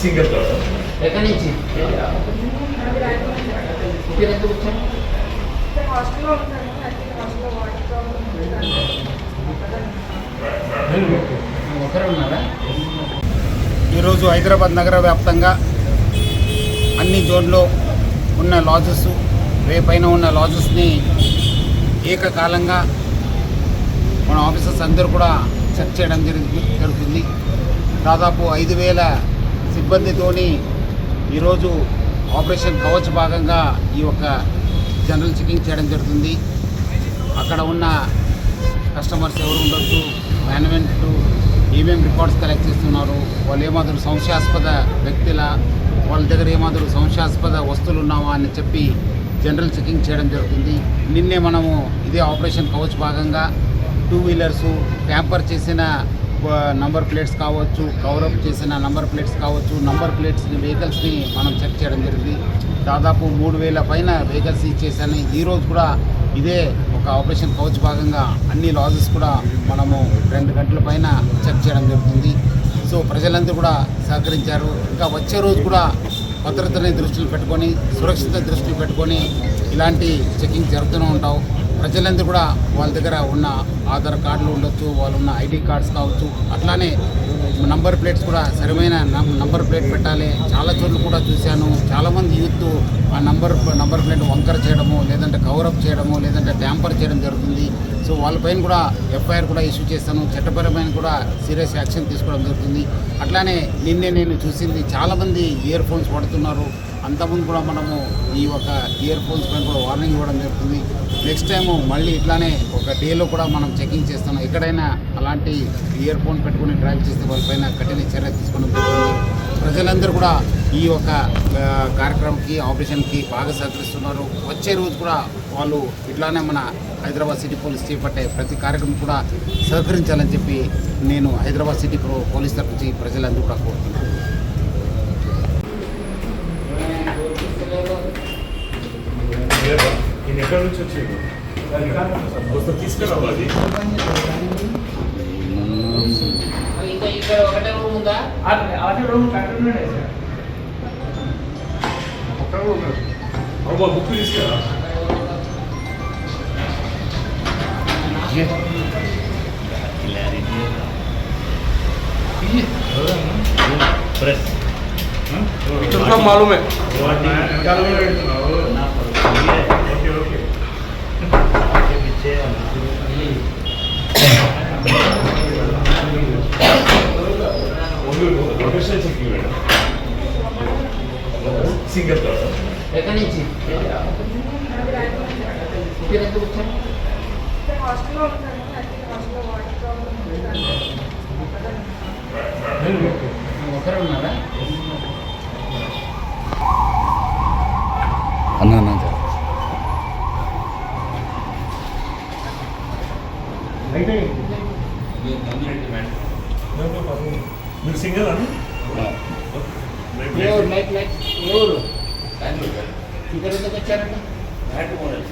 Single ఎక్కడి నుంచి హాస్టల్లో ఉంటాను. హాస్టల్లో వాటర్ ప్రాబ్లమ్ ఒకరే ఉన్నారా? ఈరోజు హైదరాబాద్ నగర వ్యాప్తంగా అన్ని జోన్లో ఉన్న లాడ్జెస్ రేపైన ఉన్న లాడ్జెస్ని ఏకకాలంగా మన ఆఫీసర్స్ అందరూ కూడా చెక్ చేయడం జరుగుతుంది. దాదాపు 5,000 సిబ్బందితోని ఈరోజు ఆపరేషన్ కవచ్ భాగంగా ఈ యొక్క జనరల్ చెకింగ్ చేయడం జరుగుతుంది. అక్కడ ఉన్న కస్టమర్స్ ఎవరు ఉండొచ్చు, మేనేజ్మెంట్ ఏమేమి రికార్డ్స్ కలెక్ట్ చేస్తున్నారు, వాళ్ళు ఏమాత్రం సంశయాస్పద వ్యక్తుల వాళ్ళ దగ్గర ఏమాత్రం సంశయాస్పద వస్తువులు ఉన్నావా అని చెప్పి జనరల్ చెకింగ్ చేయడం జరుగుతుంది. నిన్నే మనము ఇదే ఆపరేషన్ కవచ్ భాగంగా 2 వీలర్సు ట్యాంపర్ చేసిన నంబర్ ప్లేట్స్ కావచ్చు, కవరప్ చేసిన నంబర్ ప్లేట్స్ కావచ్చు, నంబర్ ప్లేట్స్ని వెహికల్స్ని మనం చెక్ చేయడం జరిగింది. దాదాపు 3,000 పైన వెహికల్స్ ఇచ్చేసాను. ఈరోజు కూడా ఇదే ఒక ఆపరేషన్ కవచ్ భాగంగా అన్ని లాజెస్ కూడా మనము 2 గంటల పైన చెక్ చేయడం జరుగుతుంది. సో ప్రజలందరూ కూడా సహకరించారు. ఇంకా వచ్చే రోజు కూడా భద్రతని దృష్టిలో పెట్టుకొని, సురక్షిత దృష్టిలో పెట్టుకొని ఇలాంటి చెకింగ్ జరుగుతూనే ఉంటావు. ప్రజలందరూ కూడా వాళ్ళ దగ్గర ఉన్న ఆధార్ కార్డులు ఉండొచ్చు, వాళ్ళు ఉన్న ఐడి కార్డ్స్ కావచ్చు, అట్లానే నంబర్ ప్లేట్స్ కూడా సరైన నంబర్ ప్లేట్ పెట్టాలి. చాలా చోట్ల కూడా చూశాను, చాలామంది యూత్ ఆ నంబర్ ప్లేట్ వంకర చేయడము, లేదంటే కవరప్ చేయడము, లేదంటే ట్యాంపర్ చేయడం జరుగుతుంది. సో వాళ్ళపైన కూడా ఎఫ్ఐఆర్ కూడా ఇష్యూ చేస్తాను. చట్టపరమైన కూడా సీరియస్ యాక్షన్ తీసుకోవడం జరుగుతుంది. అట్లానే నిన్నే నేను చూసింది చాలామంది ఇయర్ ఫోన్స్ వాడుతున్నారు. అంతకుముందు కూడా మనము ఈ ఒక ఇయర్ ఫోన్స్ పైన కూడా వార్నింగ్ ఇవ్వడం జరుగుతుంది. నెక్స్ట్ టైము మళ్ళీ ఇట్లానే ఒక డేలో కూడా మనం చెకింగ్ చేస్తాం. ఎక్కడైనా అలాంటి ఇయర్ ఫోన్ పెట్టుకుని డ్రైవ్ చేస్తే వాళ్ళపైన కఠిన చర్య తీసుకోవడం జరుగుతుంది. ప్రజలందరూ కూడా ఈ యొక్క కార్యక్రమంకి, ఆపరేషన్కి బాగా సహకరిస్తున్నారు. వచ్చే రోజు కూడా వాళ్ళు ఇట్లానే మన హైదరాబాద్ సిటీ పోలీస్ చేపట్టే ప్రతి కార్యక్రమం కూడా సహకరించాలని చెప్పి నేను హైదరాబాద్ సిటీ పోలీస్ తరఫు నుంచి ప్రజలందరూ కూడా కోరుతున్నాను. నేను ఎక్కడి నుంచి వచ్చేది తీసుకురావాలి. ఇంకా ఇక్కడ ఒకటే రూమ్ ఉందా? బుక్ తీసుకురా. प्रेस सब मालूम है. पीछे సింగిల్ ఎక్కడి నుంచి హాస్టల్లో ఉంటాను. హాస్టల్లో వాటర్ ప్రాబ్లమ్ ఒకరే ఉన్నారా? అన్నా మీరు సింగిల్ అని ఎవరు ఇక్కడ ఎందుకు వచ్చారండి? Mat model